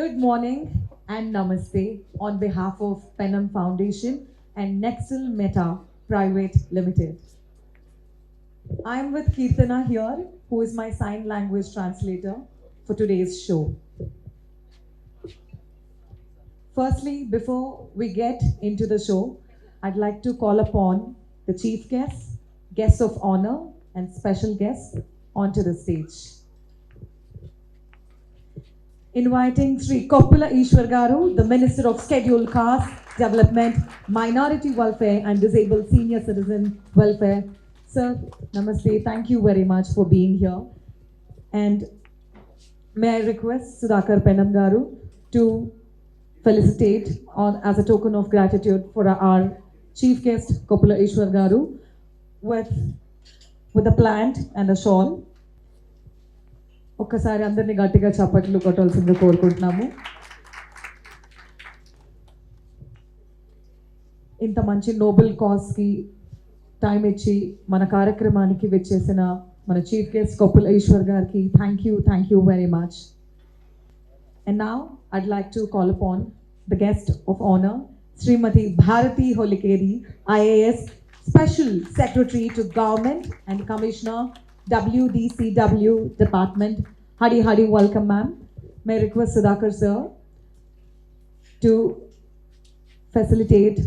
Good morning and namaste on behalf of Pennam Foundation and Nextel Meta Private Limited. I am with Kirtana here, who is my sign language translator for today's show. Firstly, before we get into the show, I'd like to call upon the chief guests, guests of honor, and special guests onto the stage. Inviting Shri Koppula Ishwar Garu, the Minister of Scheduled Caste Development, Minority Welfare and Disabled Senior Citizen Welfare. Sir, namaste. Thank you very much for being here. And may I request Sudhakar Pennam Garu to felicitate on as a token of gratitude for our chief guest Koppula Ishwar Garu with a plant and a shawl. ఒక్కసారి అందరినీ గట్టిగా చప్పట్లు కొట్టాల్సిందిగా కోరుకుంటున్నాము. ఇంత మంచి Nobel కాజ్కి time ఇచ్చి మన కార్యక్రమానికి వచ్చేసిన మన చీఫ్ గెస్ట్ కొప్పుల ఈశ్వర్ గారికి thank you very much. And now I'd like to call upon the guest of honor, Srimati Bharati Holikeri, IAS, Special Secretary to Government and Commissioner, WDCW Department. Hadi, welcome ma'am. May I request Sudhakar sir to facilitate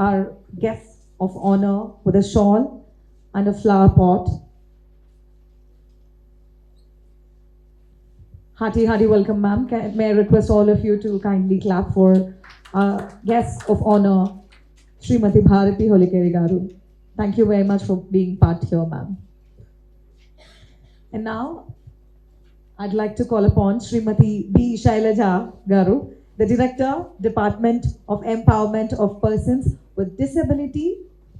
our guests of honor with a shawl and a flower pot. Hadi, welcome ma'am. May I request all of you to kindly clap for our guests of honor, Srimati Bharati Holikeri Garu. Thank you very much for being part here ma'am. And now, I'd like to call upon Srimati B. Shailaja Garu, the Director, Department of Empowerment of Persons with Disability,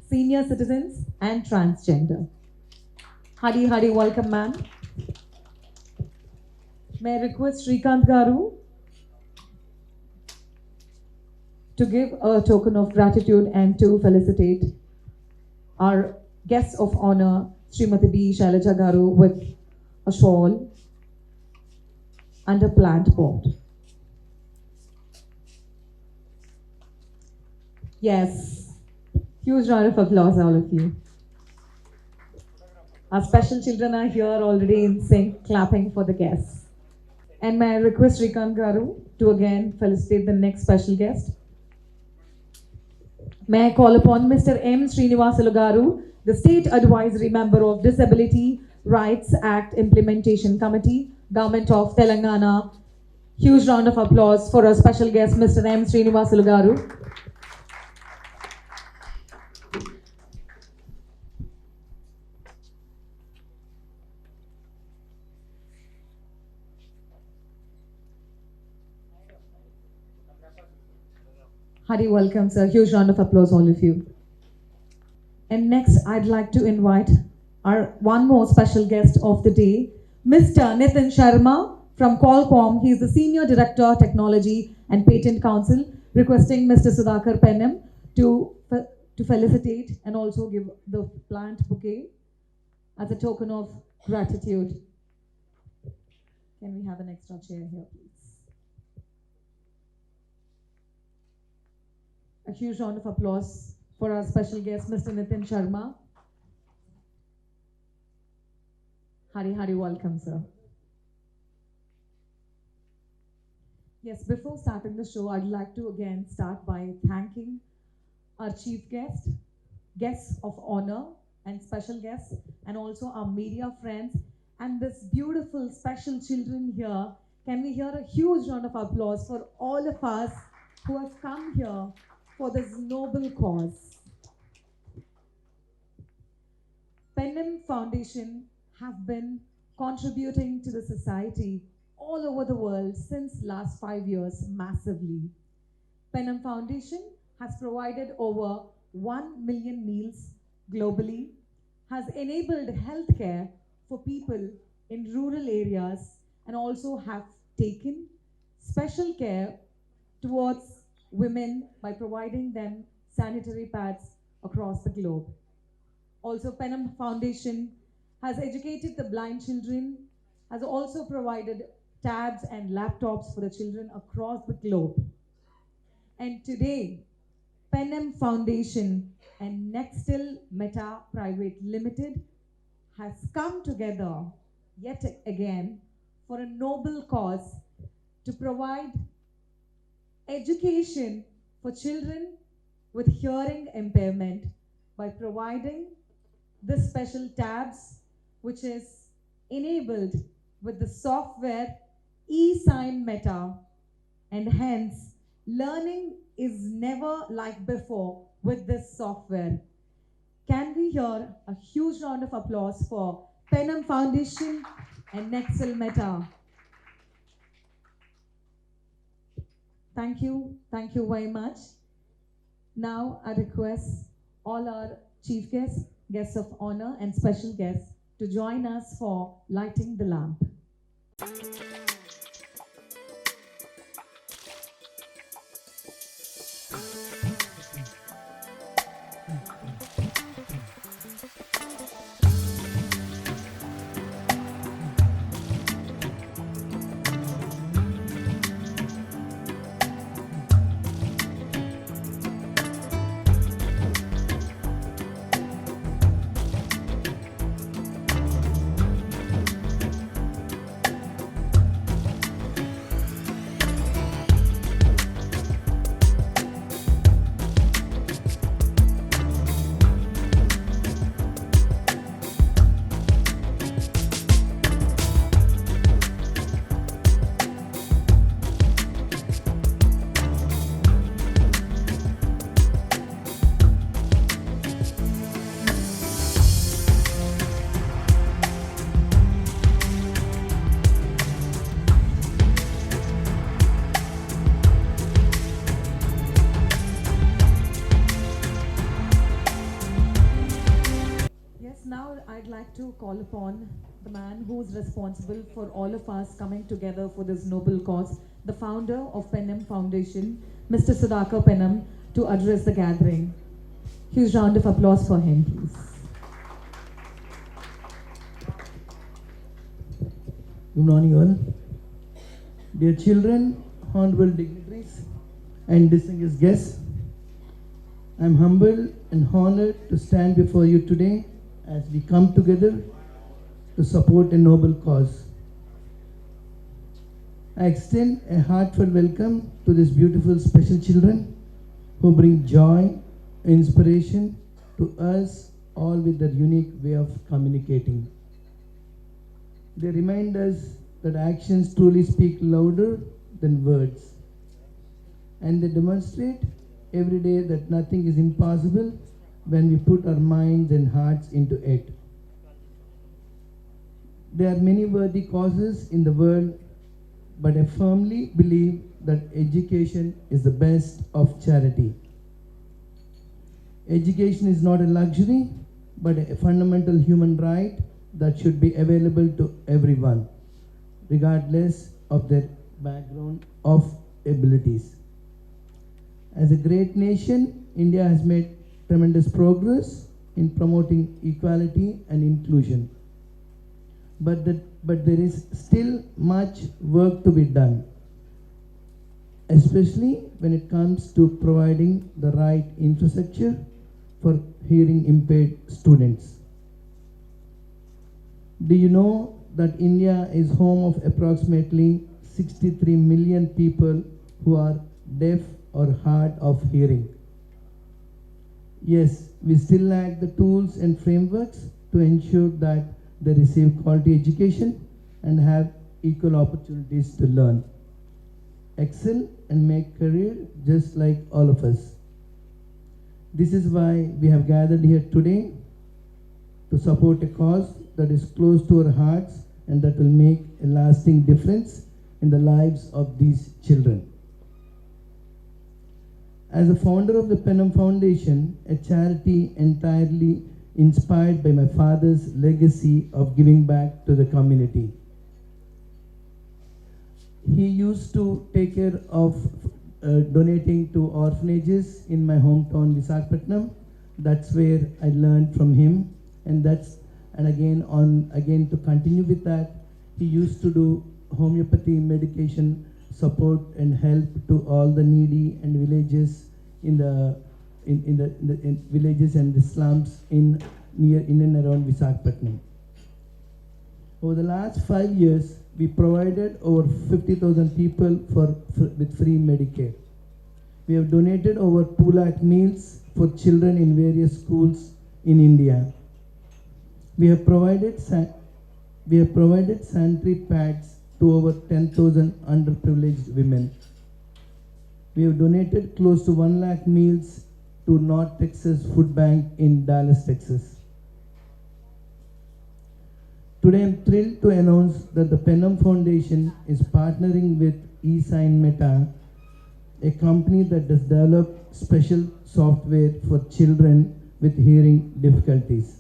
Senior Citizens and Transgender. Hadi, welcome ma'am. May I request Srikant Garu to give a token of gratitude and to felicitate our guests of honor, Srimati B. Shailaja Garu, with a shawl and a plant pot. Yes, huge round of applause, all of you. Our special children are here already in sync, clapping for the guests. And may I request Srikant Garu to again felicitate the next special guest. May I call upon Mr. M. Srinivasalu Garu, the State Advisory Member of Disability Rights Act Implementation Committee, Government of Telangana. Huge round of applause for our special guest, Mr. M. Srinivasalu Garu. Hadi, welcome sir. Huge round of applause, all of you. And next, I'd like to invite our one more special guest of the day, Mr. Nitin Sharma from Qualcomm. He is the Senior Director, Technology and Patent Council, requesting Mr. Sudhakar Pennam to felicitate and also give the plant bouquet as a token of gratitude. Can we have an extra chair here, please? A huge round of applause for our special guest, Mr. Nitin Sharma. Hadi, welcome, sir. Yes, before starting the show, I'd like to again start by thanking our chief guest, guests of honor and special guests, and also our media friends, and this beautiful special children here. Can we hear a huge round of applause for all of us who have come here for this noble cause. Pennam Foundation have been contributing to the society all over the world since last 5 years massively. Pennam Foundation has provided over 1 million meals globally, has enabled healthcare for people in rural areas, and also have taken special care towards women by providing them sanitary pads across the globe. Also, Pennam Foundation has educated the blind children, has also provided tabs and laptops for the children across the globe. And today, Pennam Foundation and Nextel Meta Private Limited has come together yet again for a noble cause to provide education for children with hearing impairment by providing the special tabs which is enabled with the software eSign Meta, and hence learning is never like before with this software. Can we hear a huge round of applause for Pennam Foundation and Nextel Meta? Thank you very much. Now I request all our chief guests, guests of honor and special guests to join us for lighting the lamp. Yes, now I'd like to call upon the man who's responsible for all of us coming together for this noble cause, the founder of Pennam Foundation, Mr. Sudhakar Pennam, to address the gathering. Huge round of applause for him, please. Good morning, all. Dear children, honorable dignitaries, and distinguished guests, I am humbled and honored to stand before you today as we come together to support a noble cause. I extend a heartfelt welcome to these beautiful special children who bring joy, inspiration to us all with their unique way of communicating. They remind us that actions truly speak louder than words, and they demonstrate every day that nothing is impossible when we put our minds and hearts into it. There are many worthy causes in the world, but I firmly believe that education is the best of charity. Education is not a luxury, but a fundamental human right that should be available to everyone, regardless of their background of abilities. As a great nation, India has made tremendous progress in promoting equality and inclusion. But there is still much work to be done, especially when it comes to providing the right infrastructure for hearing impaired students. Do you know that India is home of approximately 63 million people who are deaf or hard of hearing? Yes, we still lack the tools and frameworks to ensure that they receive quality education and have equal opportunities to learn, excel, and make career just like all of us. This is why we have gathered here today to support a cause that is close to our hearts and that will make a lasting difference in the lives of these children. As a founder of the Pennam Foundation, a charity entirely inspired by my father's legacy of giving back to the community. He used to take care of donating to orphanages in my hometown, Visakhapatnam. That's where I learned from him, and again to continue with that, he used to do homeopathy medication support and help to all the needy and villages in the in villages and the slums in and around Visakhapatnam. Over the last 5 years, we provided over 50,000 people with free Medicare. We have donated over 2 lakh meals for children in various schools in India. We have provided sanitary pads to over 10,000 underprivileged women. We have donated close to 1 lakh meals to North Texas Food Bank in Dallas, Texas. Today I am thrilled to announce that the Pennam Foundation is partnering with eSign Meta, a company that does develop special software for children with hearing difficulties.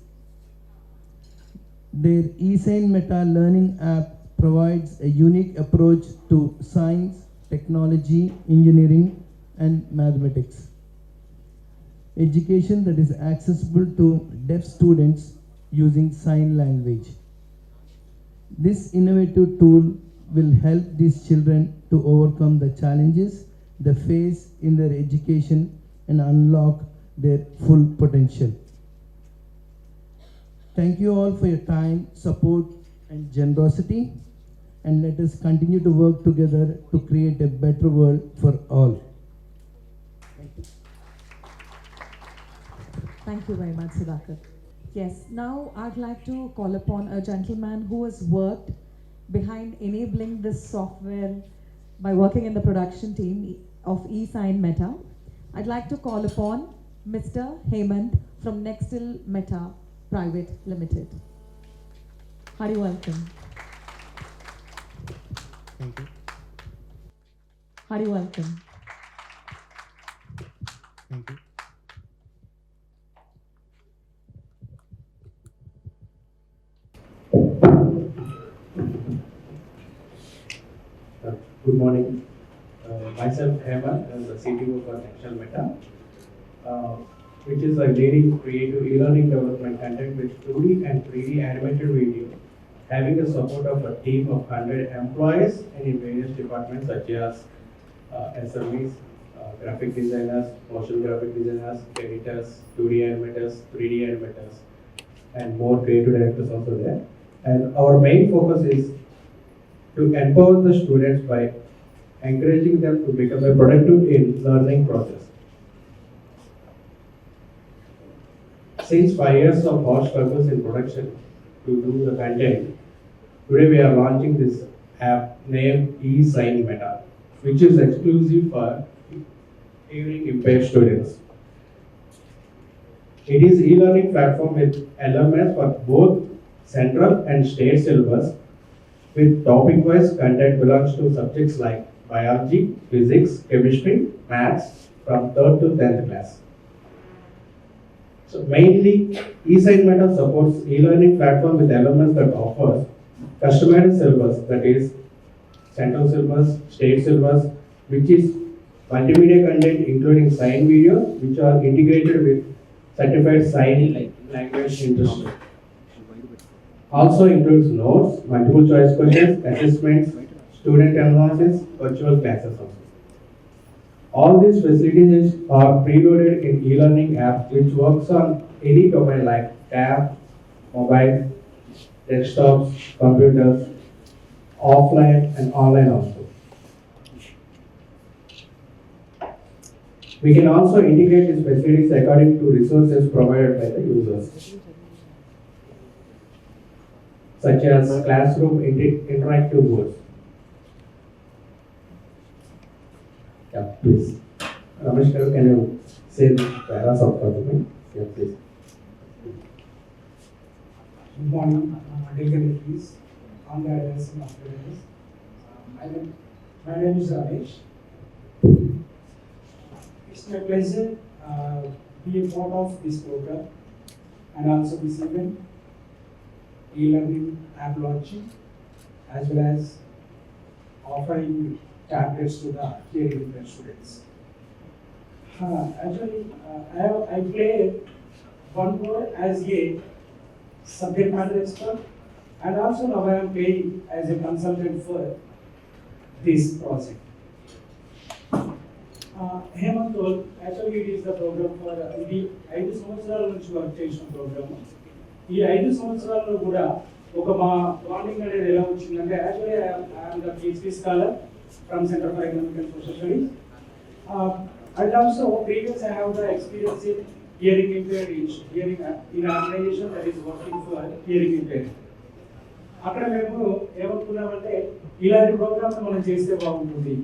Their eSign Meta learning app provides a unique approach to science, technology, engineering, and mathematics. Education that is accessible to deaf students using sign language. This innovative tool will help these children to overcome the challenges they face in their education and unlock their full potential. Thank you all for your time, support, and generosity, and let us continue to work together to create a better world for all. Thank you. Thank you very much, Sudhakar. Yes, now I'd like to call upon a gentleman who has worked behind enabling this software by working in the production team of eSign Meta. I'd like to call upon Mr. Hemant from Nextel Meta Private Limited. Hearty welcome. Thank you. Hearty welcome. Thank you. Good morning. Myself, Hemant, I'm the CTO for Nextel Meta, which is a leading creative e-learning development content with 2D and 3D animated video, having the support of a team of 100 employees and in various departments such as SMEs, graphic designers, motion graphic designers, editors, 2D animators, 3D animators, and more creative directors also there. And our main focus is to empower the students by encouraging them to become a productive in learning process. Since 5 years of hard struggles in production to do the content, today we are launching this app named eSign Meta, which is exclusive for hearing impaired students. It is e-learning platform with LMS for both central and state syllabus, with topic-wise content belongs to subjects like biology, physics, chemistry, maths from 3rd to 10th class. So mainly, eSign Meta supports e-learning platform with LMS that offers customized syllabus, that is central syllabus, state syllabus, which is multimedia content including sign videos, which are integrated with certified sign language interpreter. Also includes notes, multiple choice questions, assessments, student analysis, virtual classes also. All these facilities are preloaded in e-learning app which works on any domain like tab, mobile, desktops, computers, offline and online also. We can also integrate these facilities according to resources provided by the users, such as classroom interactive boards. Yeah, please. Ramesh, can you say the paras of me? Yeah, please. Good morning, dear colleagues. On the addressing of parents. My name is Ramesh. It's my pleasure be a part of this program and also this event, e-learning app launching, as well as offering tablets to the hearing impaired students. Actually, I play one role as a subject matter expert And also now I am paying as a consultant for this project. Hemant told, actually it is the program for ఇది 5 సంవత్సరాల నుంచి work చేసిన programme. ఈ 5 సంవత్సరాల్లో కూడా ఒక మా bonding అనేది ఎలా వచ్చిందంటే actually I'm the PhD scholar from centre for economic and social studies. And also previously I have the experience in hearing impaired hearing in an organization that is working for hearing impaired. అక్కడ మేము ఏమనుకున్నామంటే ఇలాంటి programmes మనం చేస్తే బాగుంటుంది,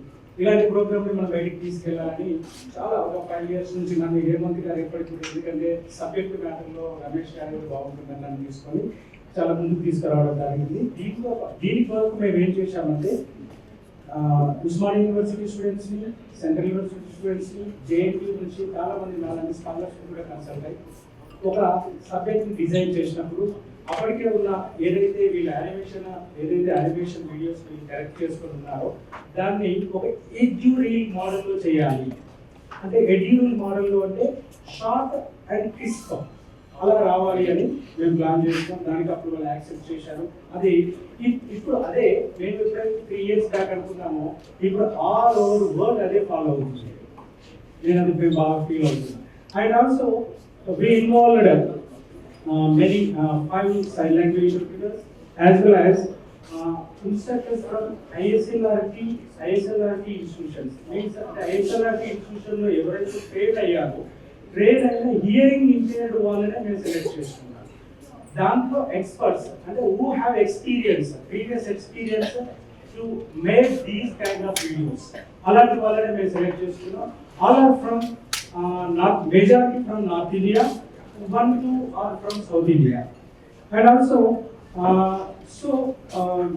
ఇలాంటి ప్రోగ్రామ్ని మనం బయటికి తీసుకెళ్ళాలని చాలా ఒక 5 years నుంచి నన్ను హేమంత్ గారు ఎప్పటికీ, ఎందుకంటే సబ్జెక్ట్ మ్యాటర్లో రమేష్ గారు బాగుంటుందని నన్ను తీసుకొని చాలా ముందుకు తీసుకురావడం జరిగింది. దీని వరకు మేము ఏం చేశామంటే ఉస్మానియా యూనివర్సిటీ స్టూడెంట్స్ని, సెంట్రల్ యూనివర్సిటీ స్టూడెంట్స్ని, JNU నుంచి చాలా మంది నాలాంటి స్కాలర్స్ కూడా కన్సల్ట్ అయ్యి ఒక సబ్జెక్ట్ని డిజైన్ చేసినప్పుడు అప్పటికే ఉన్న ఏదైతే యానిమేషన్ వీడియోస్ వీళ్ళు కరెక్ట్ చేసుకొని ఉన్నారో దాన్ని ఒక ఎడ్యూరీల్ మోడల్లో చేయాలి. అంటే ఎడ్యూరీల్ మోడల్లో అంటే షార్ట్ అండ్ క్రిస్ప్ అలా రావాలి అని మేము ప్లాన్ చేస్తాం. దానికి అప్పుడు వాళ్ళు యాక్సెప్ట్ చేశారు. అది ఇప్పుడు అదే మేము ఎప్పుడైతే 3 years బ్యాక్ అనుకున్నామో ఇప్పుడు ఆల్ ఓవర్ వరల్డ్ అదే ఫాలో అవుతుంది. నేను అది బాగా ఫీల్ అవుతున్నాను. And also we involved many 5 sign language interpreters as well as instructors from ISLRT institutions. Means the ISLRT institution లో ఎవరైతే ట్రైన్ అయిన హియరింగ్ ఇంపేర్డ్ వాళ్ళనే మేము సెలెక్ట్ చేసుకున్నాం. దాంట్లో ఎక్స్పర్ట్స్ అంటే who have experience, previous experience to make these kind of videos, అలాంటి వాళ్ళనే మేము సెలెక్ట్ చేసుకున్నాం. All are from majority from North India, 1-2 are from South India. And also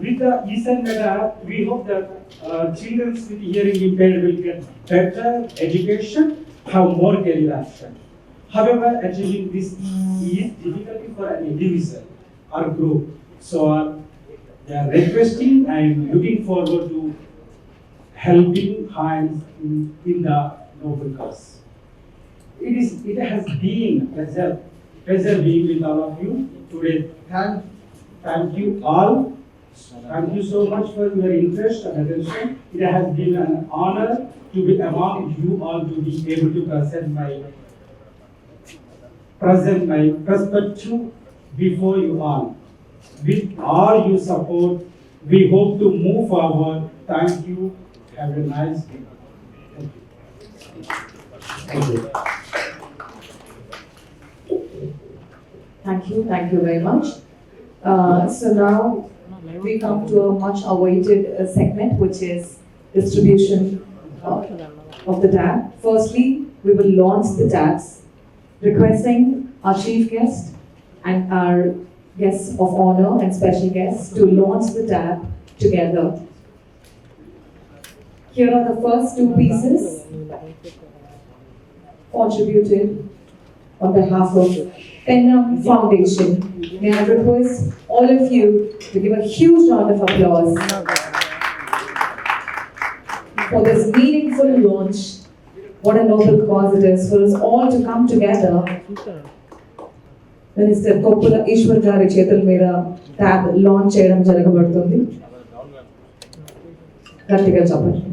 with the ESN meta, we hope that children with hearing impaired will get better education, have more career option. However, achieving this is difficult for an individual or group. So they are requesting and looking forward to helping hands in the noble cause. It has been a pleasure being with all of you today. Thank you all. Thank you so much for your interest and attention. It has been an honor to be among you all, to be able to present my perspective before you all. With all your support, we hope to move forward. Thank you. Have a nice day. Thank you. Thank you very much. So now we come to a much awaited segment, which is distribution of the tag. Firstly, we will launch the tags, requesting our chief guest and our guests of honor and special guests to launch the tag together. Here are the first 2 pieces contributed on behalf of Pennam Foundation. May I request all of you to give a huge round of applause for this meaningful launch. What a noble cause it is for us all to come together. Minister Koppula Ishwar Gari Chetal Meeda tab launch cheyadam jaragabadutundi. Gattiga cheppandi.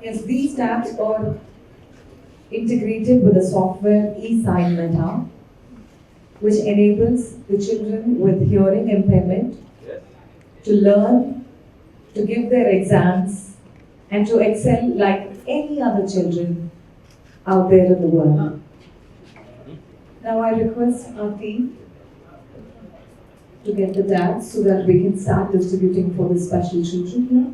Yes, these tabs are integrated with the software eSign Meta, which enables the children with hearing impairment to learn, to give their exams, and to excel like any other children out there in the world. Now I request our team to get the tabs so that we can start distributing for the special children here.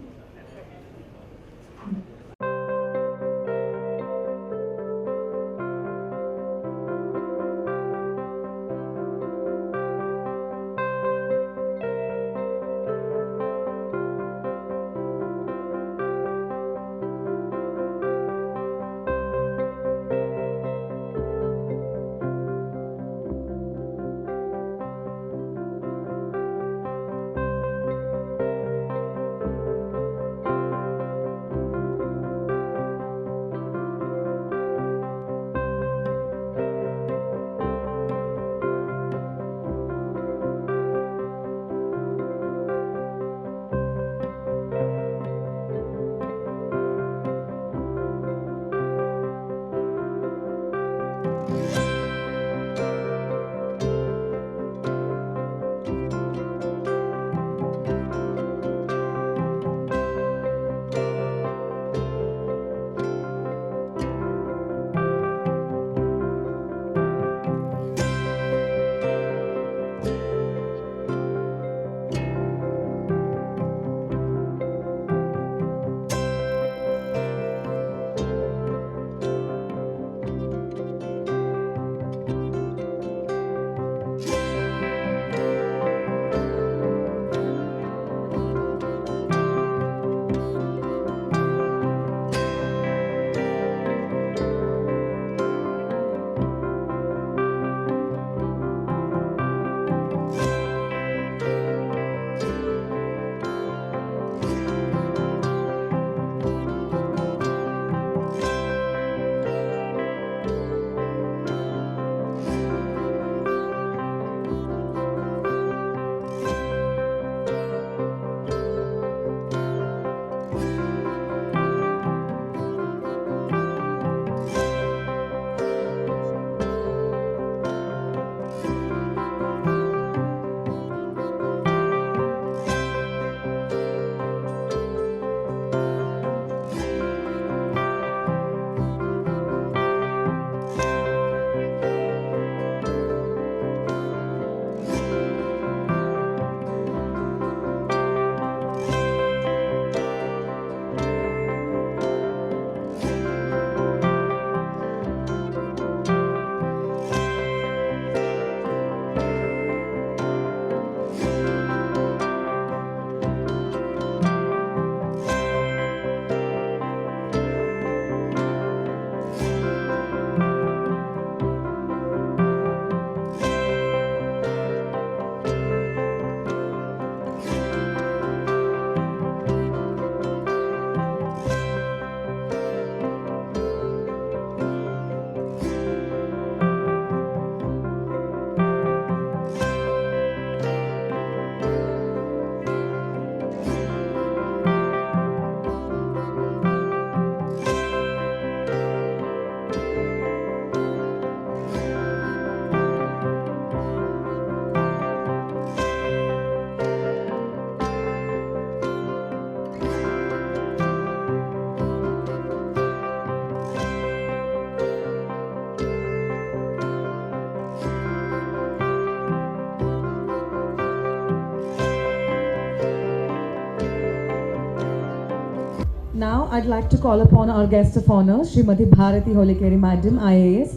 Now I'd like to call upon our guest of honor, Srimati Bharati Holikeri Madam, IAS,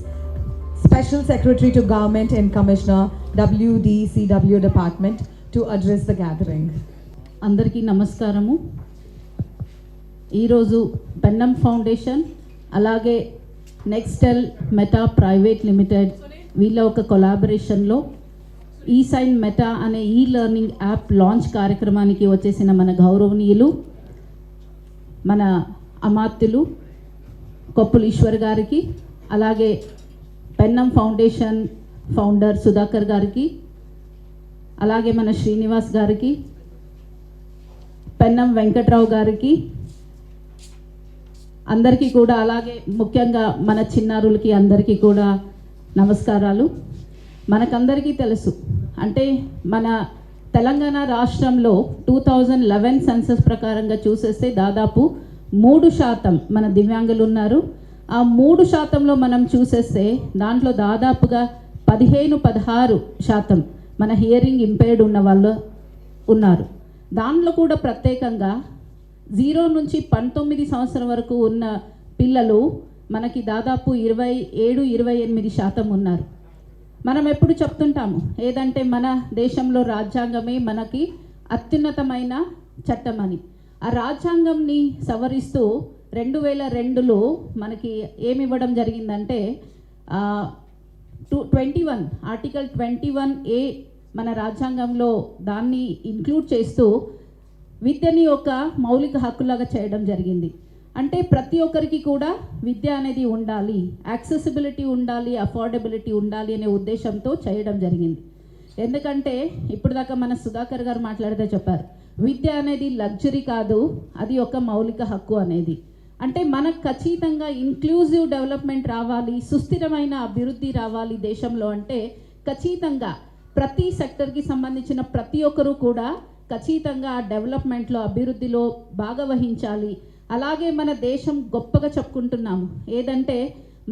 Special Secretary to Government and Commissioner, WDCW Department, to address the gathering. అందరికీ నమస్కారము. ఈరోజు పెన్నం foundation అలాగే నెక్స్టెల్ meta private limited వీళ్ళ ఒక కొలాబరేషన్లో ఈ sign meta అనే ఈ learning app launch కార్యక్రమానికి వచ్చేసిన మన గౌరవనీయులు మన అమాత్యులు కొప్పులు ఈశ్వర్ గారికి, అలాగే పెన్నం ఫౌండేషన్ ఫౌండర్ సుధాకర్ గారికి, అలాగే మన శ్రీనివాస్ గారికి, పెన్నం వెంకట్రావు గారికి అందరికీ కూడా, అలాగే ముఖ్యంగా మన చిన్నారులకి అందరికీ కూడా నమస్కారాలు. మనకందరికీ తెలుసు, అంటే మన తెలంగాణ రాష్ట్రంలో 2011 సెన్సస్ ప్రకారంగా చూసేస్తే దాదాపు 3% మన దివ్యాంగులు ఉన్నారు. ఆ 3%లో మనం చూసేస్తే దాంట్లో దాదాపుగా 15-16% మన హియరింగ్ ఇంపైర్డ్ ఉన్న వాళ్ళు ఉన్నారు. దాంట్లో కూడా ప్రత్యేకంగా 0 నుంచి 19 సంవత్సరం వరకు ఉన్న పిల్లలు మనకి దాదాపు 27-28% ఉన్నారు. మనం ఎప్పుడు చెప్తుంటాము ఏదంటే మన దేశంలో రాజ్యాంగమే మనకి అత్యున్నతమైన చట్టం అని. ఆ రాజ్యాంగంని సవరిస్తూ 2002లో మనకి ఏమి ఇవ్వడం జరిగిందంటే 21 ఆర్టికల్ 21A మన రాజ్యాంగంలో దాన్ని ఇంక్లూడ్ చేస్తూ విద్యని ఒక మౌలిక హక్కులాగా చేయడం జరిగింది. అంటే ప్రతి ఒక్కరికి కూడా విద్య అనేది ఉండాలి, యాక్సెసిబిలిటీ ఉండాలి, అఫోర్డబిలిటీ ఉండాలి అనే ఉద్దేశంతో చేయడం జరిగింది. ఎందుకంటే ఇప్పుడు దాకా మన సుధాకర్ గారు మాట్లాడితే చెప్పారు, విద్య అనేది లగ్జరీ కాదు, అది ఒక మౌలిక హక్కు అనేది. అంటే మనకు ఖచ్చితంగా ఇంక్లూజివ్ డెవలప్మెంట్ రావాలి, సుస్థిరమైన అభివృద్ధి రావాలి దేశంలో అంటే ఖచ్చితంగా ప్రతి సెక్టర్కి సంబంధించిన ప్రతి ఒక్కరూ కూడా ఖచ్చితంగా ఆ డెవలప్మెంట్లో అభివృద్ధిలో భాగవహించాలి. అలాగే మన దేశం గొప్పగా చెప్పుకుంటున్నాము ఏదంటే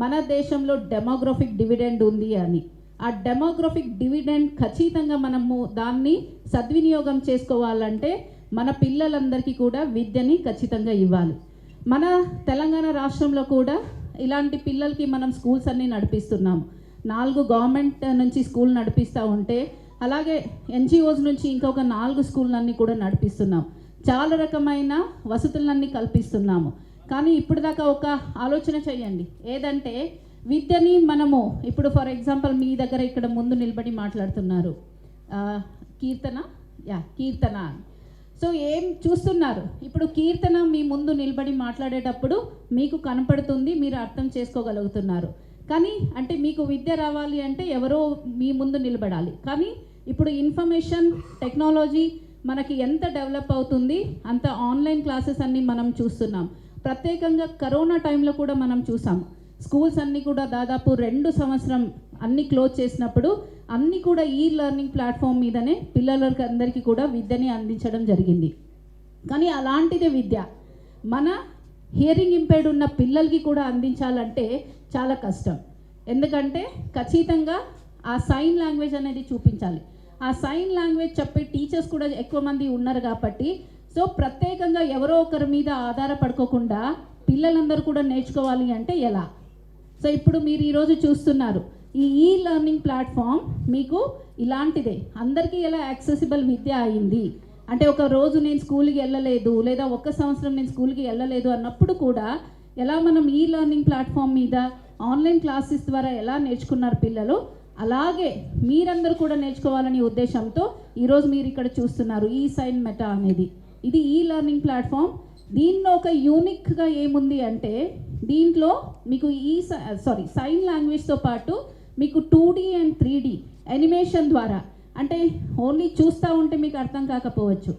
మన దేశంలో డెమోగ్రఫిక్ డివిడెండ్ ఉంది అని. ఆ డెమోగ్రఫిక్ డివిడెండ్ ఖచ్చితంగా మనము దాన్ని సద్వినియోగం చేసుకోవాలంటే మన పిల్లలందరికీ కూడా విద్యని ఖచ్చితంగా ఇవ్వాలి. మన తెలంగాణ రాష్ట్రంలో కూడా ఇలాంటి పిల్లలకి మనం స్కూల్స్ అన్నీ నడిపిస్తున్నాము. 4 గవర్నమెంట్ నుంచి స్కూల్ నడిపిస్తూ ఉంటే అలాగే NGOs నుంచి ఇంకొక 4 స్కూళ్ళన్నీ కూడా నడిపిస్తున్నాం. చాలా రకమైన వసతులన్నీ కల్పిస్తున్నాము. కానీ ఇప్పుడు దాకా ఒక ఆలోచన చేయండి ఏదంటే విద్యని మనము ఇప్పుడు ఫర్ ఎగ్జాంపుల్ మీ దగ్గర ఇక్కడ ముందు నిలబడి మాట్లాడుతున్నారు కీర్తన. సో ఏం చూస్తున్నారు ఇప్పుడు కీర్తన మీ ముందు నిలబడి మాట్లాడేటప్పుడు మీకు కనపడుతుంది, మీరు అర్థం చేసుకోగలుగుతున్నారు. కానీ అంటే మీకు విద్య రావాలి అంటే ఎవరో మీ ముందు నిలబడాలి. కానీ ఇప్పుడు ఇన్ఫర్మేషన్ టెక్నాలజీ మనకి ఎంత డెవలప్ అవుతుంది, అంత ఆన్లైన్ క్లాసెస్ అన్నీ మనం చూస్తున్నాం. ప్రత్యేకంగా కరోనా టైంలో కూడా మనం చూసాం స్కూల్స్ అన్నీ కూడా దాదాపు 2 సంవత్సరం అన్నీ క్లోజ్ చేసినప్పుడు అన్నీ కూడా ఈ లెర్నింగ్ ప్లాట్ఫామ్ మీదనే పిల్లలకి అందరికీ కూడా విద్యని అందించడం జరిగింది. కానీ అలాంటిదే విద్య మన హియరింగ్ ఇంపైర్డ్ ఉన్న పిల్లలకి కూడా అందించాలంటే చాలా కష్టం. ఎందుకంటే ఖచ్చితంగా ఆ సైన్ లాంగ్వేజ్ అనేది చూపించాలి. ఆ సైన్ లాంగ్వేజ్ చెప్పే టీచర్స్ కూడా ఎక్కువ మంది ఉన్నారు కాబట్టి సో ప్రత్యేకంగా ఎవరో ఒకరి మీద ఆధారపడుకోకుండా పిల్లలందరూ కూడా నేర్చుకోవాలి అంటే ఎలా? సో ఇప్పుడు మీరు ఈరోజు చూస్తున్నారు ఈ లెర్నింగ్ ప్లాట్ఫామ్ మీకు ఇలాంటిదే. అందరికీ ఎలా యాక్సెసిబుల్ విద్య అయింది అంటే ఒక రోజు నేను స్కూల్కి వెళ్ళలేదు లేదా 1 సంవత్సరం నేను స్కూల్కి వెళ్ళలేదు అన్నప్పుడు కూడా ఎలా మనం ఈ లెర్నింగ్ ప్లాట్ఫామ్ మీద ఆన్లైన్ క్లాసెస్ ద్వారా ఎలా నేర్చుకున్నారు పిల్లలు, అలాగే మీరందరూ కూడా నేర్చుకోవాలనే ఉద్దేశంతో ఈరోజు మీరు ఇక్కడ చూస్తున్నారు ఈ సైన్ మెటా అనేది. ఇది ఈ లెర్నింగ్ ప్లాట్ఫామ్. దీనిలో ఒక యూనిక్గా ఏముంది అంటే దీంట్లో మీకు సైన్ లాంగ్వేజ్తో పాటు మీకు 2D అండ్ 3D యానిమేషన్ ద్వారా, అంటే ఓన్లీ చూస్తూ ఉంటే మీకు అర్థం కాకపోవచ్చు,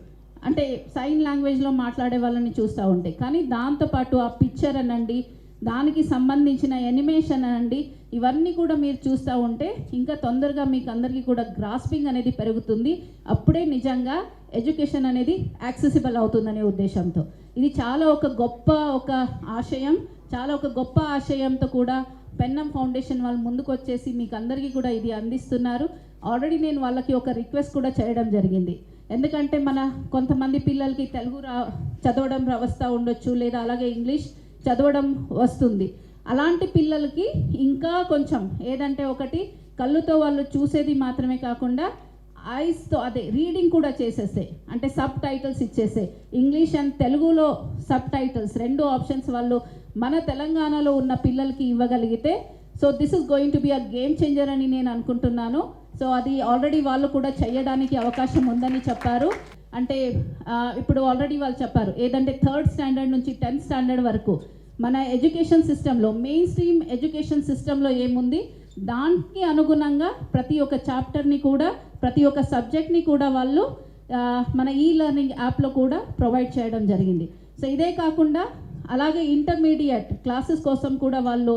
అంటే సైన్ లాంగ్వేజ్లో మాట్లాడే వాళ్ళని చూస్తూ ఉంటే, కానీ దాంతోపాటు ఆ పిక్చర్ అనండి, దానికి సంబంధించిన యానిమేషన్ అనండి, ఇవన్నీ కూడా మీరు చూస్తూ ఉంటే ఇంకా తొందరగా మీకు అందరికీ కూడా గ్రాస్పింగ్ అనేది పెరుగుతుంది. అప్పుడే నిజంగా ఎడ్యుకేషన్ అనేది యాక్సెసిబుల్ అవుతుందనే ఉద్దేశంతో ఇది చాలా ఒక గొప్ప ఆశయంతో కూడా పెన్నం ఫౌండేషన్ వాళ్ళు ముందుకు వచ్చేసి మీకు అందరికీ కూడా ఇది అందిస్తున్నారు. ఆల్రెడీ నేను వాళ్ళకి ఒక రిక్వెస్ట్ కూడా చేయడం జరిగింది ఎందుకంటే మన కొంతమంది పిల్లలకి తెలుగు చదవడం వస్తూ ఉండొచ్చు, లేదా అలాగే ఇంగ్లీష్ చదవడం వస్తుంది. అలాంటి పిల్లలకి ఇంకా కొంచెం ఏదంటే ఒకటి కళ్ళుతో వాళ్ళు చూసేది మాత్రమే కాకుండా ఐస్తో అదే రీడింగ్ కూడా చేసేసే, అంటే సబ్ టైటిల్స్ ఇచ్చేసే, ఇంగ్లీష్ అండ్ తెలుగులో సబ్ టైటిల్స్ 2 ఆప్షన్స్ వాళ్ళు మన తెలంగాణలో ఉన్న పిల్లలకి ఇవ్వగలిగితే, so this is going to be a game changer అని నేను అనుకుంటున్నాను. సో అది ఆల్రెడీ వాళ్ళు కూడా చేయడానికి అవకాశం ఉందని చెప్పారు. అంటే ఇప్పుడు ఆల్రెడీ వాళ్ళు చెప్పారు ఏదంటే 3rd స్టాండర్డ్ నుంచి 10th స్టాండర్డ్ వరకు మన ఎడ్యుకేషన్ సిస్టంలో, మెయిన్ స్ట్రీమ్ ఎడ్యుకేషన్ సిస్టంలో ఏముంది దానికి అనుగుణంగా ప్రతి ఒక్క చాప్టర్ని కూడా, ప్రతి ఒక్క సబ్జెక్ట్ని కూడా వాళ్ళు మన ఈ లెర్నింగ్ యాప్లో కూడా ప్రొవైడ్ చేయడం జరిగింది. సో ఇదే కాకుండా అలాగే ఇంటర్మీడియట్ క్లాసెస్ కోసం కూడా వాళ్ళు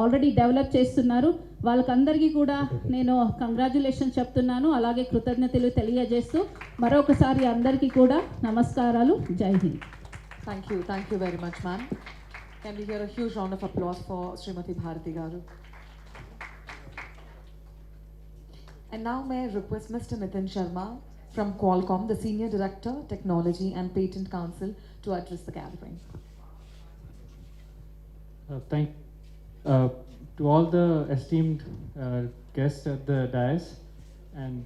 ఆల్రెడీ డెవలప్ చేస్తున్నారు. వాళ్ళకందరికీ కూడా నేను కంగ్రాచ్యులేషన్ చెప్తున్నాను, అలాగే కృతజ్ఞతలు తెలియజేస్తూ మరొకసారి అందరికీ కూడా నమస్కారాలు. జై Hind. Thank you very much, ma'am. Can we hear a huge round of applause for Srimati Bharati Garu? And now may I request Mr. Nitin Sharma from Qualcomm, the Senior Director, Technology and Patent Council, to address the gathering. To all the esteemed guests at the dais and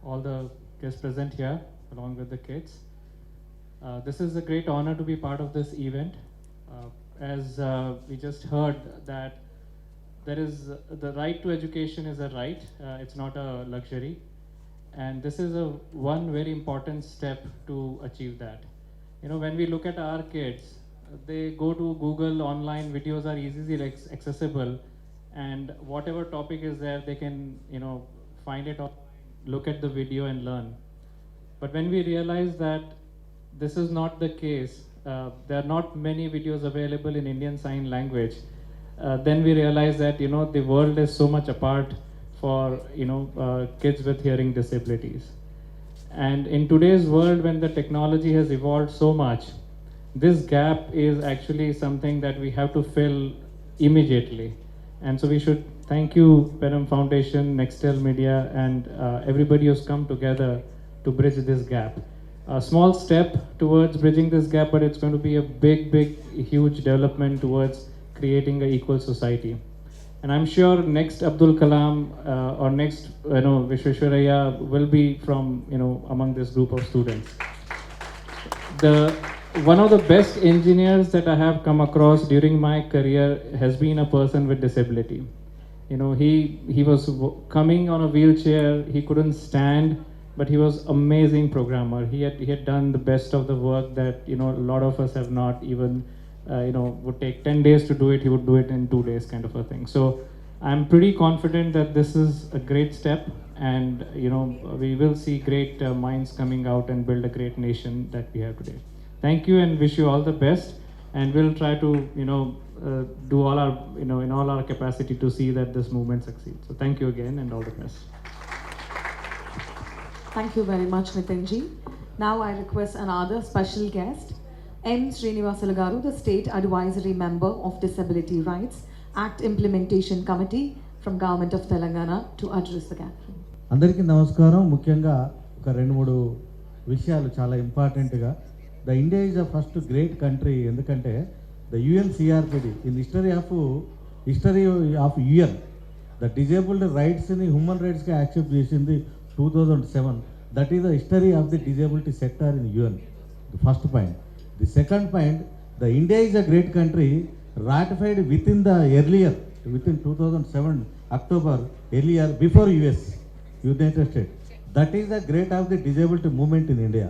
all the guests present here along with the kids. This is a great honor to be part of this event. As we just heard that there is the right to education is a right, it's not a luxury, and this is one very important step to achieve that. You know, when we look at our kids, they go to Google, online videos are easily accessible, and whatever topic is there they can, you know, find it or look at the video and learn. But when we realize that this is not the case, there are not many videos available in Indian Sign Language, then we realize that, you know, the world is so much apart for, you know, kids with hearing disabilities. And in today's world, when the technology has evolved so much, this gap is actually something that we have to fill immediately. And so we should thank you, Pennam Foundation, Nextel Media, and everybody who's come together to bridge this gap. A small step towards bridging this gap, but it's going to be a big, huge development towards creating an equal society. And I'm sure next Abdul Kalam or next, you know, Vishweshwaraya will be from, you know, among this group of students. One of the best engineers that I have come across during my career has been a person with disability. You know, he was coming on a wheelchair, he couldn't stand, but he was amazing programmer. He had done the best of the work that, you know, a lot of us have not even, you know, would take 10 days to do it, he would do it in 2 days kind of a thing. So I'm pretty confident that this is a great step, and, you know, we will see great minds coming out and build a great nation that we have today. Thank you and wish you all the best, and we'll try to, you know, do all our, you know, in all our capacity to see that this movement succeeds. So thank you again and all the best. Thank you very much, Nitinji. Now I request another special guest, M. Srinivasulu Garu, the State Advisory Member of Disability Rights Act Implementation Committee from Government of Telangana, to address the gathering. అందరికీ నమస్కారం. ముఖ్యంగా ఒక 2-3 విషయాలు చాలా ఇంపార్టెంట్గా. The India is the first great country, ఎందుకంటే the UNCRPD in history of UN the disabled రైట్స్ని human రైట్స్గా యాక్సెప్ట్ చేసింది 2007. That is the history of the disability sector in UN. The first point. The second point, the India is a great country ratified within 2007 October, earlier before US, United States. That is the great of the disability movement in India.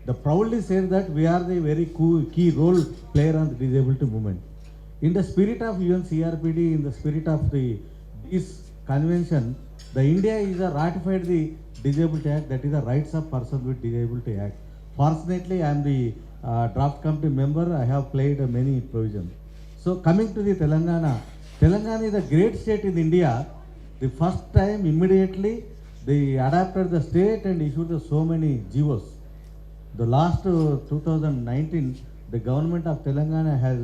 The proudly said that we are the very key role player on the disability movement. In the spirit of UNCRPD, in the spirit of this convention, the India is ratified the Disability Act, that is the Rights of Persons with Disability Act. Fortunately, I am the draft committee member. I have played many provisions. So coming to the Telangana is a great state in India. The first time immediately they adapted the state and issued so many GOs. The last 2019, the government of Telangana has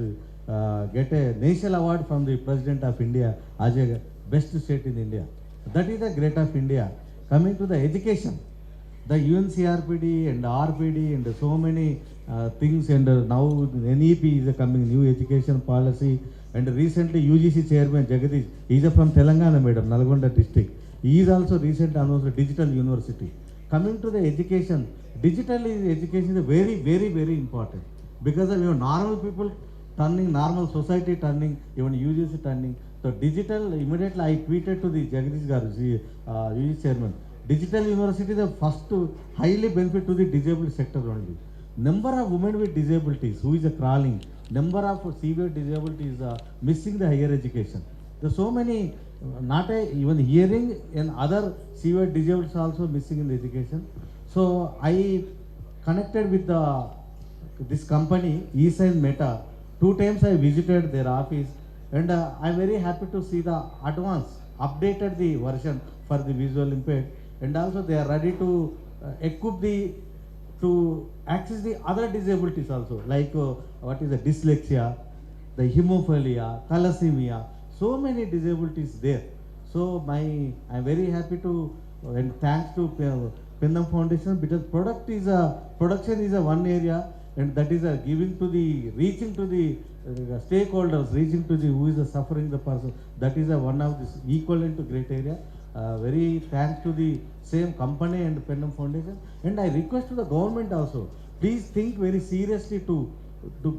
get a national award from the President of India as a best state in India. That is the great of India. Coming to the education, The UNCRPD and RPD and so many things, and now NEP is coming, new education policy, and recently UGC chairman Jagadish, he is from Telangana, madam, Nalgonda district. He is also recently announced digital university. Coming to the education, digital education is very, very, very important, because of normal people turning, normal society turning, even UGC turning. So digital, immediately I tweeted to the Jagadish Garu, UGC chairman, digital university is the first to highly benefit to the disabled sector only. Number of women with disabilities who is crawling, number of severe disabilities missing the higher education. There are so many, even hearing and other severe disabilities also missing in the education. So I connected with this company, eSign Meta. 2 times I visited their office, and I'm very happy to see the updated the version for the visual impaired, and also they are ready to equip to access the other disabilities also, like what is the dyslexia, the hemophilia, thalassemia, so many disabilities there. So I'm very happy to, and thanks to Pennam Foundation, because production is a one area, and that is giving to the, reaching to the stakeholders, reaching to the who is suffering the person. That is one of this equivalent to great area. Very thanks to the same company and Pennam Foundation. And I request to the government also, please think very seriously to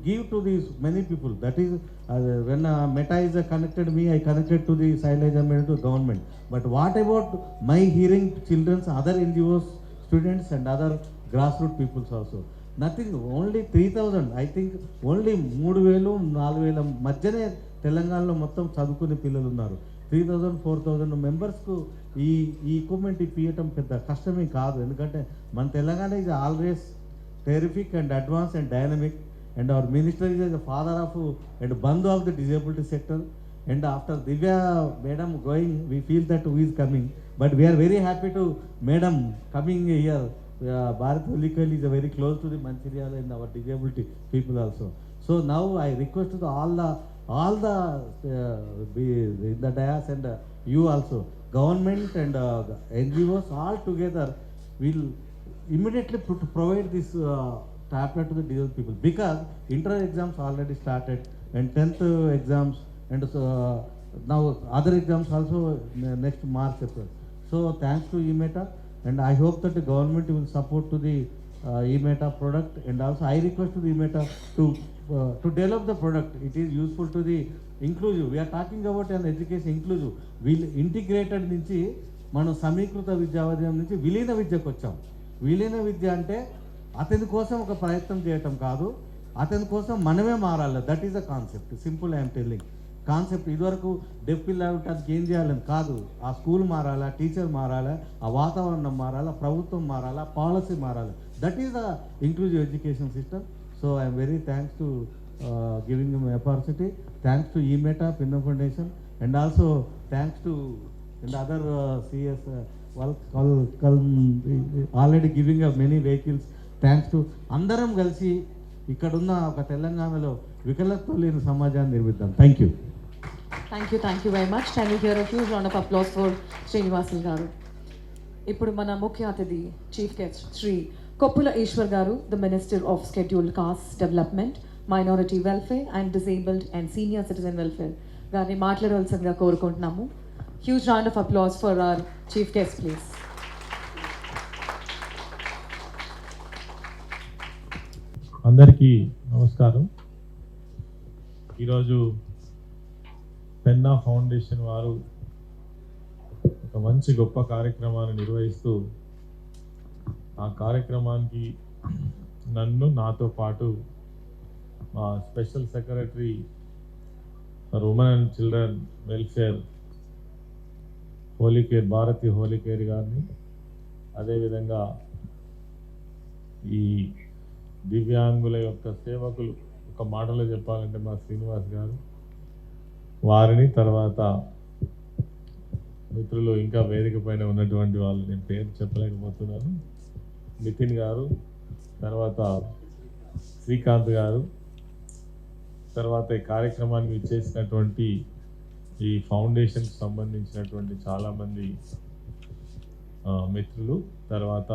give to these many people. That is when Meta is connected me, I connected to the silage and to government. But what about my hearing children's, other NGOs, students and other grassroots peoples also? Nothing, only 3,000, I think only 3,000, 4,000 మధ్యనే తెలంగాణలో మొత్తం చదువుకునే పిల్లలు ఉన్నారు. 3,000, 4,000 మెంబర్స్కు ఈ equipment ఇప్పించడం పెద్ద కష్టమే కాదు, ఎందుకంటే మన Telangana is always terrific and advance and dynamic, and our minister is the father of and bandhu of the disability sector. And after Divya madam going, we feel that who is coming, but we are very happy to madam coming here. Bharat Holikal is very close to the Mancherial and our disability people also. So now I request to all the in the dais and you also, government and NGOs all together will immediately provide this tablet to the disabled people, because inter exams already started and 10th exams, and now other exams also next March, April. So thanks to eMeta, and I hope that the government will support to the eMeta product, and also I request to the eMeta to develop the product. It is useful to the inclusive. We are talking about an education inclusive. Will integrated నుంచి మనం సమీకృత విద్యావధం నుంచి విలీన విద్యకు వచ్చాం. విలీన విద్య అంటే అతని కోసం ఒక ప్రయత్నం చేయటం కాదు, అతని కోసం మనమే మారాలి. That is the concept. Simple I'm telling concept. ఇదివరకు డెఫ్ పిల్లలకి ఏం చేయాలని కాదు, ఆ స్కూల్ మారాలా, టీచర్ మారాలా, ఆ వాతావరణం మారాలా, ప్రభుత్వం మారాలా, పాలసీ మారాలి. That is the inclusive education system. So I'm very thanks to giving me opportunity. Thanks to eMeta, Pennam Foundation, and also thanks to and other CS already giving up many vehicles. Thanks to అందరం కలిసి ఇక్కడున్న ఒక తెలంగాణలో వికలత్వం లేని సమాజాన్ని నిర్మిద్దాం. Thank you. Thank you very much. Can you hear a huge round of applause for Srinivasulu garu. ఇప్పుడు మన ముఖ్య అతిథి chief guest Shri Koppula Eshwar garu, the minister of scheduled caste development, minority welfare and disabled and senior citizen welfare గారిని మాట్లాడవలసిందిగా కోరుకుంటున్నాము. Huge round of applause for our chief guest please. అందరికీ నమస్కారం. ఈరోజు పెన్నా ఫౌండేషన్ వారు ఒక మంచి గొప్ప కార్యక్రమాన్ని నిర్వహిస్తూ, ఆ కార్యక్రమానికి నన్ను, నాతో పాటు మా special secretary for women and children welfare హోలికేర్, భారతి హోలికేర్ గారిని, అదేవిధంగా ఈ దివ్యాంగుల యొక్క సేవకులు, ఒక మాటలో చెప్పాలంటే మా శ్రీనివాస్ గారు, వారిని, తర్వాత మిత్రులు ఇంకా వేదిక పైన ఉన్నటువంటి వాళ్ళు, నేను పేరు చెప్పలేకపోతున్నాను, నితిన్ గారు, తర్వాత శ్రీకాంత్ గారు, తర్వాత ఈ కార్యక్రమానికి ఇచ్చేసినటువంటి ఈ ఫౌండేషన్కి సంబంధించినటువంటి చాలామంది మిత్రులు, తర్వాత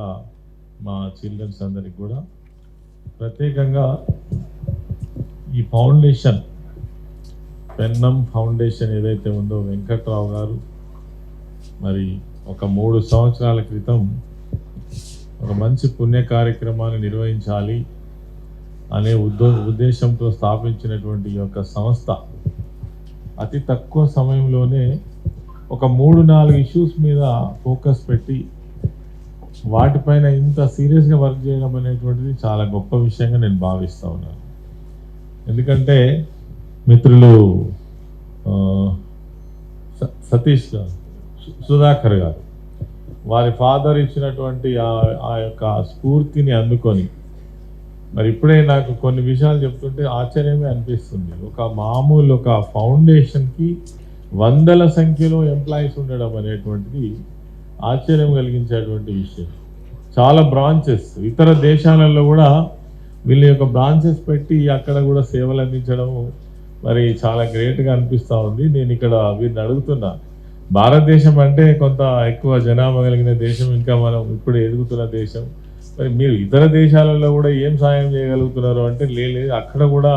మా చిల్డ్రన్స్ అందరికి కూడా ప్రత్యేకంగా ఈ ఫౌండేషన్ పెన్నం ఫౌండేషన్ ఏదైతే ఉందో వెంకట్రావు గారు మరి ఒక 3 సంవత్సరాల క్రితం ఒక మంచి పుణ్య కార్యక్రమాన్ని నిర్వహించాలి అనే ఉద్దేశంతో స్థాపించినటువంటి ఈ యొక్క సంస్థ అతి తక్కువ సమయంలోనే ఒక 3-4 ఇష్యూస్ మీద ఫోకస్ పెట్టి వాటిపైన ఇంత సీరియస్గా వర్క్ చేయడం అనేటువంటిది చాలా గొప్ప విషయంగా నేను భావిస్తూ ఉన్నాను. ఎందుకంటే మిత్రులు సతీష్ గారు, సుధాకర్ గారు వారి ఫాదర్ ఇచ్చినటువంటి ఆ యొక్క స్ఫూర్తిని అందుకొని మరి ఇప్పుడే నాకు కొన్ని విషయాలు చెప్తుంటే ఆశ్చర్యమే అనిపిస్తుంది. ఒక మామూలు ఒక ఫౌండేషన్కి వందల సంఖ్యలో ఎంప్లాయీస్ ఉండడం అనేటువంటిది ఆశ్చర్యం కలిగించేటువంటి విషయం. చాలా బ్రాంచెస్ ఇతర దేశాలలో కూడా వీళ్ళ యొక్క బ్రాంచెస్ పెట్టి అక్కడ కూడా సేవలు అందించడం మరి చాలా గ్రేట్గా అనిపిస్తూ ఉంది. నేను ఇక్కడ వీరిని అడుగుతున్నా, భారతదేశం అంటే కొంత ఎక్కువ జనాభా కలిగిన దేశం, ఇంకా మనం ఇప్పుడు ఎదుగుతున్న దేశం, మరి మీరు ఇతర దేశాలలో కూడా ఏం సాయం చేయగలుగుతున్నారు అంటే లేదు, అక్కడ కూడా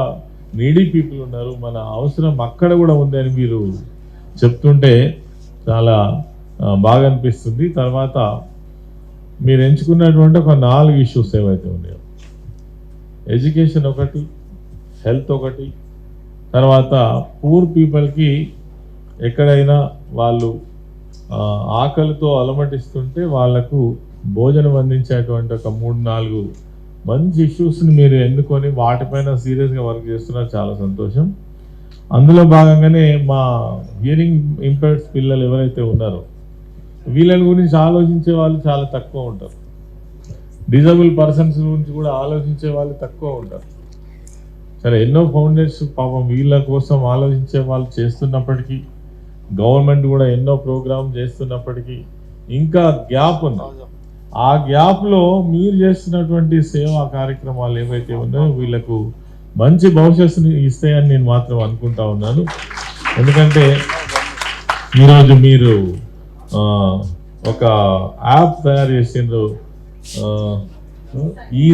నీడీ పీపుల్ ఉన్నారు, మన అవసరం అక్కడ కూడా ఉందని మీరు చెప్తుంటే చాలా బాగా అనిపిస్తుంది. తర్వాత మీరు ఎంచుకున్నటువంటి ఒక 4 ఇష్యూస్ ఏవైతే ఉన్నాయో, ఎడ్యుకేషన్ ఒకటి, హెల్త్ ఒకటి, తర్వాత పూర్ పీపుల్కి ఎక్కడైనా వాళ్ళు ఆకలితో అలమటిస్తుంటే వాళ్లకు భోజనం అందించేటువంటి ఒక 3-4 మంచి ఇష్యూస్ని మీరు ఎన్నుకొని వాటిపైన సీరియస్గా వర్క్ చేస్తున్నారు, చాలా సంతోషం. అందులో భాగంగానే మా హియరింగ్ ఇంపైర్డ్స్ పిల్లలు ఎవరైతే ఉన్నారో వీళ్ళని గురించి ఆలోచించే వాళ్ళు చాలా తక్కువ ఉంటారు. డిజబుల్ పర్సన్స్ గురించి కూడా ఆలోచించే వాళ్ళు తక్కువ ఉంటారు. సరే, ఎన్నో ఫౌండర్స్ పాపం వీళ్ళ కోసం ఆలోచించే వాళ్ళు చేస్తున్నప్పటికీ, గవర్నమెంట్ కూడా ఎన్నో ప్రోగ్రామ్ చేస్తున్నప్పటికీ ఇంకా గ్యాప్ ఉంది. ఆ గ్యాప్లో మీరు చేస్తున్నటువంటి సేవా కార్యక్రమాలు ఏవైతే ఉన్నాయో వీళ్ళకు మంచి భవిష్యత్తుని ఇస్తాయని నేను మాత్రం అనుకుంటా ఉన్నాను. ఎందుకంటే ఈరోజు మీరు ఒక యాప్ తయారు చేసిండ్రు, ఈ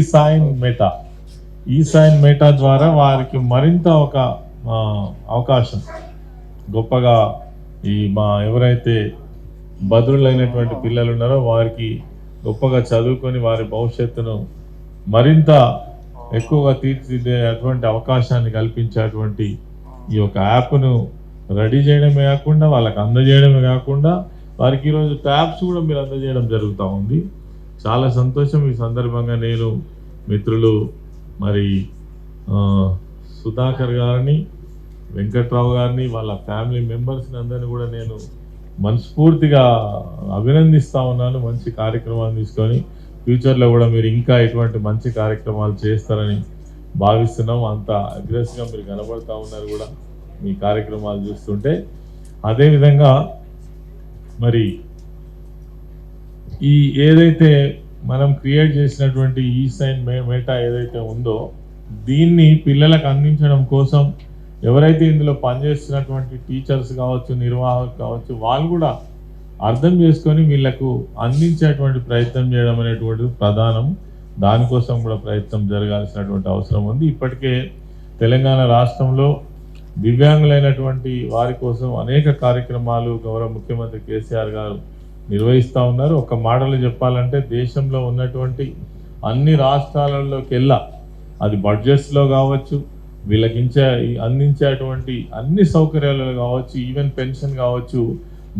సైన్ మెటా ద్వారా వారికి మరింత ఒక అవకాశం గొప్పగా మా ఎవరైతే బదురులైనటువంటి పిల్లలు ఉన్నారో వారికి గొప్పగా చదువుకొని వారి భవిష్యత్తును మరింత ఎక్కువగా తీర్చిదిద్దే అటువంటి అవకాశాన్ని కల్పించేటువంటి ఈ యొక్క యాప్ను రెడీ చేయడమే కాకుండా వాళ్ళకి అందజేయడమే కాకుండా వారికి ఈరోజు ట్యాబ్స్ కూడా మీరు అందజేయడం జరుగుతూ ఉంది. చాలా సంతోషం. ఈ సందర్భంగా నేను మిత్రులు మరి సుధాకర్ గారిని, వెంకట్రావు గారిని, వాళ్ళ ఫ్యామిలీ మెంబర్స్ని అందరినీ కూడా నేను మనస్ఫూర్తిగా అభినందిస్తూ ఉన్నాను. మంచి కార్యక్రమాలు తీసుకొని ఫ్యూచర్లో కూడా మీరు ఇంకా ఇటువంటి మంచి కార్యక్రమాలు చేస్తారని భావిస్తున్నాం. అంత అగ్రెసివ్గా మీరు కనబడుతూ ఉన్నారు కూడా మీ కార్యక్రమాలు చూస్తుంటే. అదేవిధంగా మరి ఈ ఏదైతే మనం క్రియేట్ చేసినటువంటి ఈ సైన్ మెటా ఏదైతే ఉందో దీన్ని పిల్లలకు అందించడం కోసం ఎవరైతే ఇందులో పనిచేస్తున్నటువంటి టీచర్స్ కావచ్చు, నిర్వాహకులు కావచ్చు, వాళ్ళు కూడా అర్థం చేసుకొని వీళ్లకు అందించేటువంటి ప్రయత్నం చేయడం అనేటువంటిది ప్రధానం. దానికోసం కూడా ప్రయత్నం జరగాల్సినటువంటి అవసరం ఉంది. ఇప్పటికే తెలంగాణ రాష్ట్రంలో దివ్యాంగులైనటువంటి వారి కోసం అనేక కార్యక్రమాలు గౌరవ ముఖ్యమంత్రి కేసీఆర్ గారు నిర్వహిస్తూ ఉన్నారు. ఒక మాటలో చెప్పాలంటే దేశంలో ఉన్నటువంటి అన్ని రాష్ట్రాలలోకెల్లా అది బడ్జెట్స్లో కావచ్చు, వీళ్ళకి అందించేటువంటి అన్ని సౌకర్యాలలో కావచ్చు, ఈవెన్ పెన్షన్ కావచ్చు,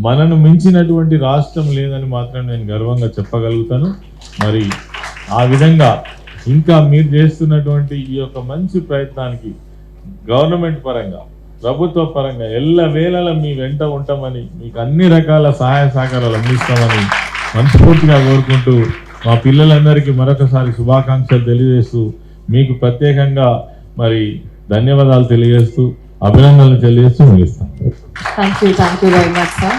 మనను మించినటువంటి రాష్ట్రం లేదని మాత్రం నేను గర్వంగా చెప్పగలుగుతాను. మరి ఆ విధంగా ఇంకా మీరు చేస్తున్నటువంటి ఈ యొక్క మంచి ప్రయత్నానికి గవర్నమెంట్ పరంగా, ప్రభుత్వ పరంగా ఎల్లవేళలా మీ వెంట ఉంటామని, మీకు అన్ని రకాల సహాయ సహకారాలు అందిస్తామని మనస్ఫూర్తిగా కోరుకుంటూ మా పిల్లలందరికీ మరొకసారి శుభాకాంక్షలు తెలియజేస్తూ మీకు ప్రత్యేకంగా మరి ధన్యవాదాలు తెలియజేస్తూ అభినందనలు తెలియజేస్తూ ముగిస్తాను. Thank you very much, sir.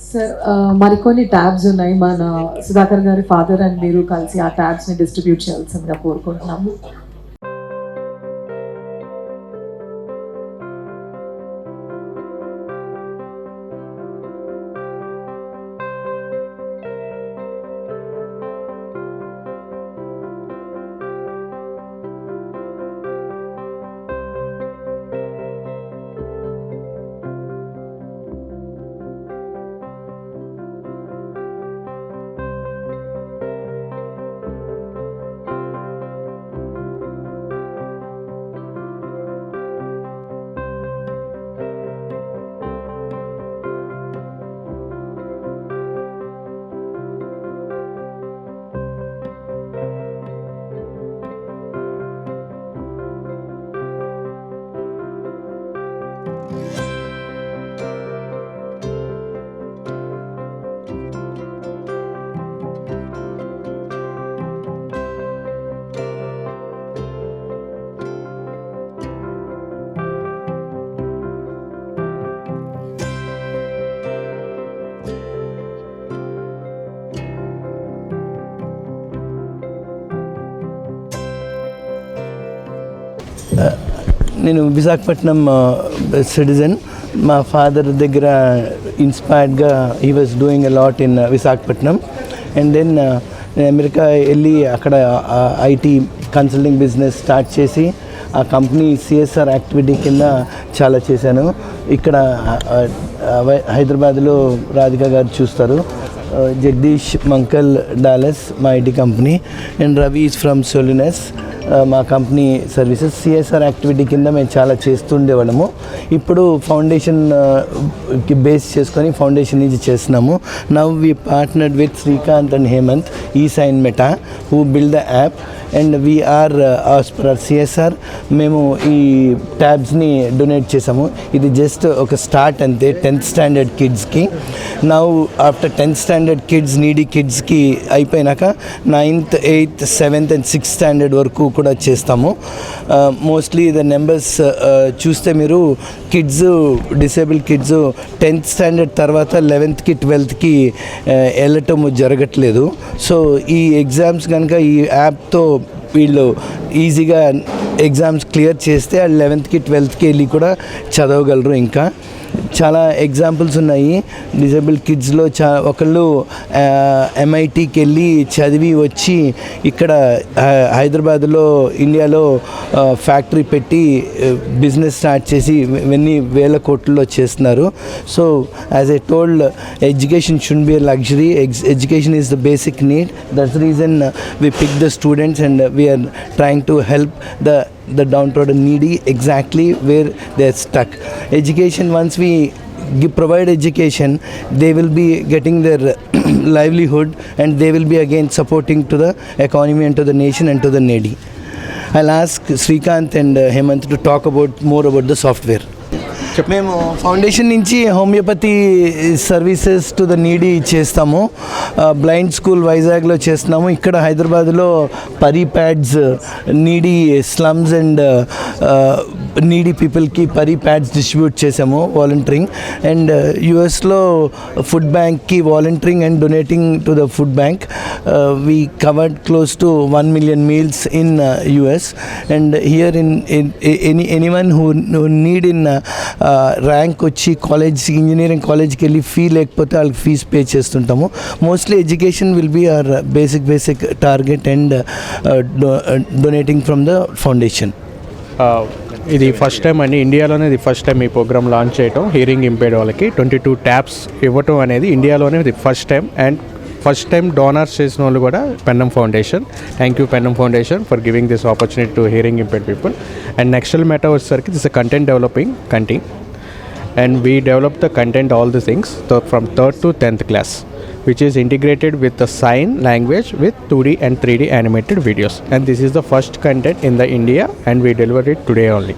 Sir, మరికొన్ని ట్యాబ్స్ ఉన్నాయి. మన సుధాకర్ గారి ఫాదర్ అండ్ మీరు కలిసి ఆ ట్యాబ్స్ని డిస్ట్రిబ్యూట్ చేయాల్సిందిగా కోరుకుంటున్నాము. నేను విశాఖపట్నం సిటిజన్. మా ఫాదర్ దగ్గర ఇన్స్పైర్డ్గా he was doing a lot in Visakhapatnam. And then నేను అమెరికా వెళ్ళి అక్కడ ఐటీ కన్సల్టింగ్ బిజినెస్ స్టార్ట్ చేసి ఆ కంపెనీ సిఎస్ఆర్ యాక్టివిటీ కింద చాలా చేశాను. ఇక్కడ హైదరాబాద్లో రాధిక గారు చూస్తారు. జగదీష్ మంకల్ డాలస్ మా IT company. And Ravi is from Solinus మా కంపెనీ సర్వీసెస్. సిఎస్ఆర్ యాక్టివిటీ కింద మేము చాలా చేస్తుండేవాళ్ళము. ఇప్పుడు ఫౌండేషన్ బేస్ చేసుకొని ఫౌండేషన్ నుంచి చేస్తున్నాము. Now we partnered with Srikanth and Hemant ఈసైన్ Meta who build the app. And we are as per CSR మేము ఈ ట్యాబ్స్ని డొనేట్ చేసాము. ఇది జస్ట్ ఒక స్టార్ట్ అంతే 10th స్టాండర్డ్ కిడ్స్కి. Now after 10th standard kids needy కిడ్స్కి అయిపోయినాక 9th 8th 7th and 6th standard వరకు కూడా చేస్తాము. మోస్ట్లీ ద నెంబర్స్ చూస్తే మీరు kids disable kids 10th standard తర్వాత 11th 12th వెళ్ళటం జరగట్లేదు. సో ఈ ఎగ్జామ్స్ కనుక ఈ యాప్తో వీళ్ళు ఈజీగా ఎగ్జామ్స్ క్లియర్ చేస్తే 11th 12th వెళ్ళి కూడా చదవగలరు. ఇంకా చాలా ఎగ్జాంపుల్స్ ఉన్నాయి డిజేబుల్ కిడ్స్లో. ఒకళ్ళు MITకి వెళ్ళి చదివి వచ్చి ఇక్కడ హైదరాబాద్లో ఇండియాలో ఫ్యాక్టరీ పెట్టి బిజినెస్ స్టార్ట్ చేసి ఎన్ని వేల కోట్లలో చేస్తున్నారు. So as I told, education should be a luxury. Education is the basic need. That's the reason we pick the students and we are trying to help the downtrodden needy exactly where they are stuck. Education, once we provide education, they will be getting their livelihood and they will be again supporting to the economy and to the nation and to the needy. I'll ask Srikanth and Hemant to talk more about the software. మేము foundation నుంచి homeopathy services to the needy చేస్తాము. Blind school వైజాగ్లో చేస్తున్నాము. ఇక్కడ హైదరాబాద్లో పరీ pads needy slums and needy పీపుల్కి పరీ ప్యాడ్స్ డిస్ట్రిబ్యూట్ చేసాము వాలంటీరింగ్. అండ్ యుఎస్లో ఫుడ్ బ్యాంక్కి volunteering and donating to the food bank. We covered close to 1 million meals in US. And here in anyone who need in rank వచ్చి engineering కాలేజ్కి వెళ్ళి fee లేకపోతే వాళ్ళకి ఫీజు పే చేస్తుంటాము. Mostly education will be our basic target and donating from the foundation. ఇది first time అండి, ఇండియాలోనే ఇది ఫస్ట్ టైం ఈ ప్రోగ్రామ్ లాంచ్ చేయటం. హియరింగ్ ఇంపైర్డ్ వాళ్ళకి 22 ట్యాబ్స్ ఇవ్వటం అనేది ఇండియాలోనే ఇది first time. And first time donors చేసిన వాళ్ళు కూడా Pennam foundation. Thank you Pennam foundation for giving this opportunity to hearing impaired people. And next Meta వచ్చేసరికి this content developing counting. And we develop the content, all the things, so from 3rd to 10th class, which is integrated with the sign language with 2D and 3D animated videos. And this is the first content in the India, and we deliver it today only.